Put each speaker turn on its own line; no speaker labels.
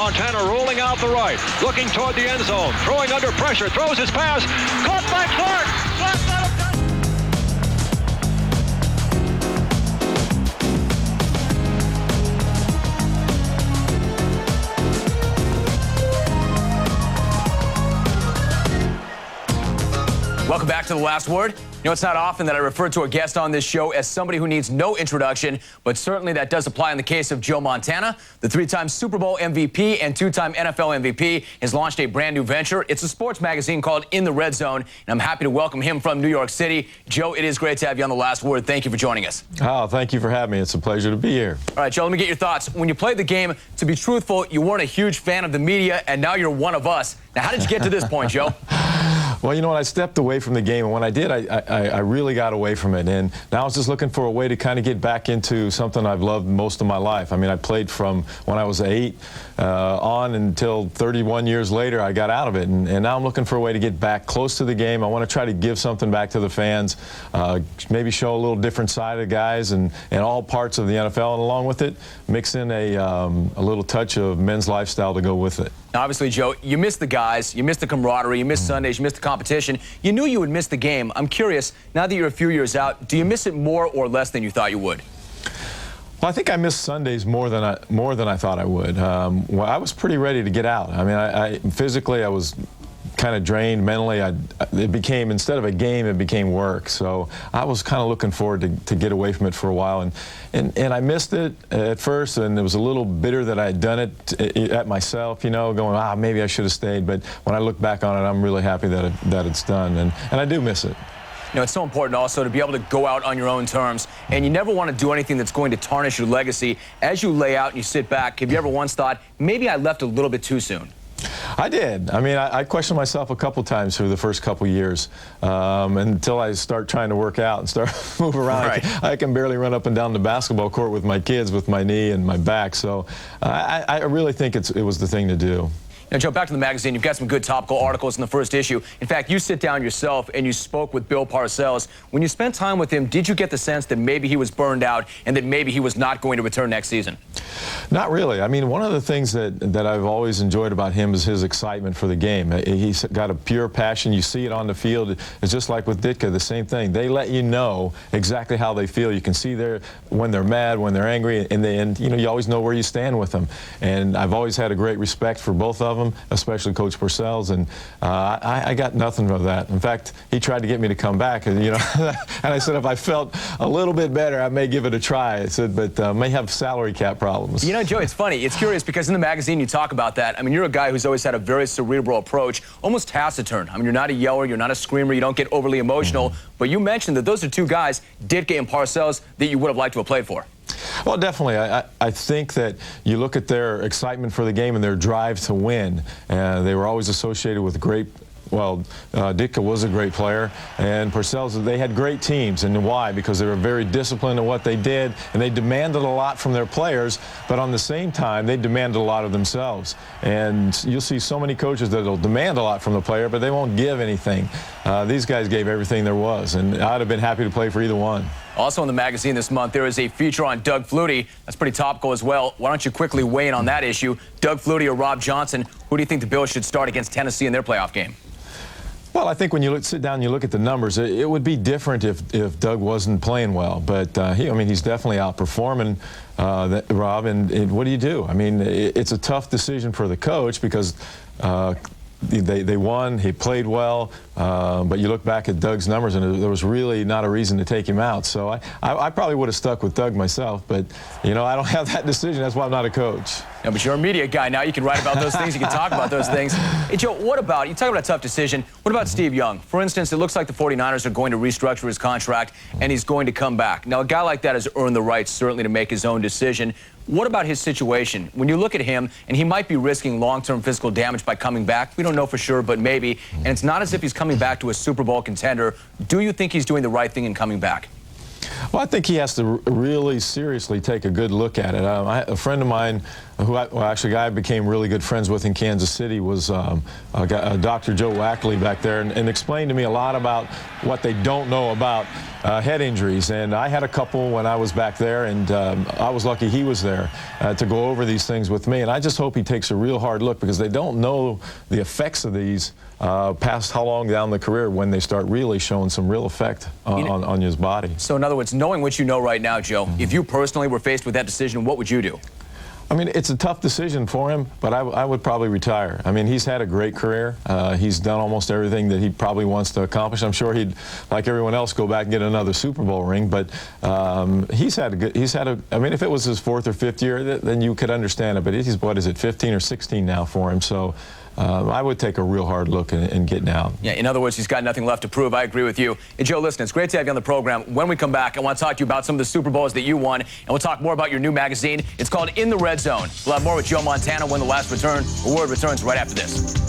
Montana rolling out the right, looking toward the end zone, throwing under pressure, throws his pass, caught by Clark. Clark got him.
Welcome back to The Last Word. You know, it's not often that I refer to a guest on this show as somebody who needs no introduction, but certainly that does apply in the case of Joe Montana. The three-time Super Bowl MVP and two-time NFL MVP has launched a brand new venture. It's a sports magazine called In the Red Zone, and I'm happy to welcome him from New York City. Joe, it is great to have you on The Last Word. Thank you for joining us.
Oh, thank you for having me. It's a pleasure to be here.
All right, Joe, let me get your thoughts. When you played the game, to be truthful, you weren't a huge fan of the media, and now you're one of us. Now, how did you get to this point, Joe?
Well, you know what? I stepped away from the game, and when I did, I really got away from it. And now I was just looking for a way to kind of get back into something I've loved most of my life. I mean, I played from when I was 8 on until 31 years later, I got out of it. And now I'm looking for a way to get back close to the game. I want to try to give something back to the fans, maybe show a little different side of guys and all parts of the NFL. And along with it, mix in a little touch of men's lifestyle to go with it.
Now, obviously, Joe, you missed the guys, you missed the camaraderie, you missed Sundays, you missed the competition. You knew you would miss the game. I'm curious, now that you're a few years out, do you miss it more or less than you thought you would?
Well, I think I missed Sundays more than I thought I would. Well, I was pretty ready to get out. I mean, physically, I was kind of drained. Mentally, it became, instead of a game, it became work. So I was kind of looking forward to get away from it for a while. And I missed it at first, and it was a little bitter that I had done it at myself, you know, going, maybe I should have stayed. But when I look back on it, I'm really happy that it's done. And I do miss it.
You know, it's so important also to be able to go out on your own terms, and you never want to do anything that's going to tarnish your legacy. As you lay out and you sit back, have you ever once thought, maybe I left a little bit too soon?
I did. I mean, I questioned myself a couple times through the first couple years until I start trying to work out and start move around. Right. I can barely run up and down the basketball court with my kids with my knee and my back. So I really think it was the thing to do.
Now, Joe, back to the magazine. You've got some good topical articles in the first issue. In fact, you sit down yourself and you spoke with Bill Parcells. When you spent time with him, did you get the sense that maybe he was burned out and that maybe he was not going to return next season?
Not really. I mean, one of the things that I've always enjoyed about him is his excitement for the game. He's got a pure passion. You see it on the field. It's just like with Ditka, the same thing. They let you know exactly how they feel. You can see when they're mad, when they're angry, and you know, you always know where you stand with them. And I've always had a great respect for both of them, especially Coach Parcells, and I got nothing of that. In fact, he tried to get me to come back, and you know, and I said if I felt a little bit better, I may give it a try. I said, but may have salary cap problems.
You know, Joe, it's funny. It's curious because in the magazine you talk about that. I mean, you're a guy who's always had a very cerebral approach, almost taciturn. I mean, you're not a yeller, you're not a screamer, you don't get overly emotional. But you mentioned that those are two guys, Ditka and Parcells, that you would have liked to have played for.
Well, definitely. I think that you look at their excitement for the game and their drive to win. They were always associated with great. Well, Ditka was a great player, and Parcells, they had great teams. And why? Because they were very disciplined in what they did, and they demanded a lot from their players, but on the same time, they demanded a lot of themselves. And you'll see so many coaches that will demand a lot from the player, but they won't give anything. These guys gave everything there was, and I'd have been happy to play for either one.
Also in the magazine this month, there is a feature on Doug Flutie. That's pretty topical as well. Why don't you quickly weigh in on that issue? Doug Flutie or Rob Johnson, who do you think the Bills should start against Tennessee in their playoff game?
Well, I think when you sit down and you look at the numbers, it would be different if Doug wasn't playing well. But, I mean, he's definitely outperforming Rob. And what do? I mean, it's a tough decision for the coach because they won, he played well, but you look back at Doug's numbers and there was really not a reason to take him out. So I probably would have stuck with Doug myself, but, you know, I don't have that decision. That's why I'm not a coach.
Yeah, but you're a media guy now. You can write about those things. You can talk about those things. Hey, Joe, what about, you talk about a tough decision. What about Steve Young? For instance, it looks like the 49ers are going to restructure his contract and he's going to come back. Now, a guy like that has earned the right, certainly, to make his own decision. What about his situation? When you look at him, and he might be risking long-term physical damage by coming back. We don't know for sure, but maybe. And it's not as if he's coming back to a Super Bowl contender. Do you think he's doing the right thing in coming back?
Well, I think he has to really seriously take a good look at it. A friend of mine, actually a guy I became really good friends with in Kansas City, was Dr. Joe Wackley back there, and explained to me a lot about what they don't know about head injuries. And I had a couple when I was back there, and I was lucky he was there to go over these things with me. And I just hope he takes a real hard look, because they don't know the effects of these past how long down the career when they start really showing some real effect on his body.
So in other words, knowing what you know right now, Joe, if you personally were faced with that decision, what would you do?
I mean, it's a tough decision for him, but I would probably retire. I mean, he's had a great career. He's done almost everything that he probably wants to accomplish. I'm sure he'd, like everyone else, go back and get another Super Bowl ring. But he's had a. I mean, if it was his 4th or 5th year, then you could understand it. But he's, what is it, 15 or 16 now for him? So I would take a real hard look and getting out.
Yeah, in other words, he's got nothing left to prove. I agree with you. And Joe, listen, it's great to have you on the program. When we come back, I want to talk to you about some of the Super Bowls that you won, and we'll talk more about your new magazine. It's called In the Red Zone. We'll have more with Joe Montana when the last word returns right after this.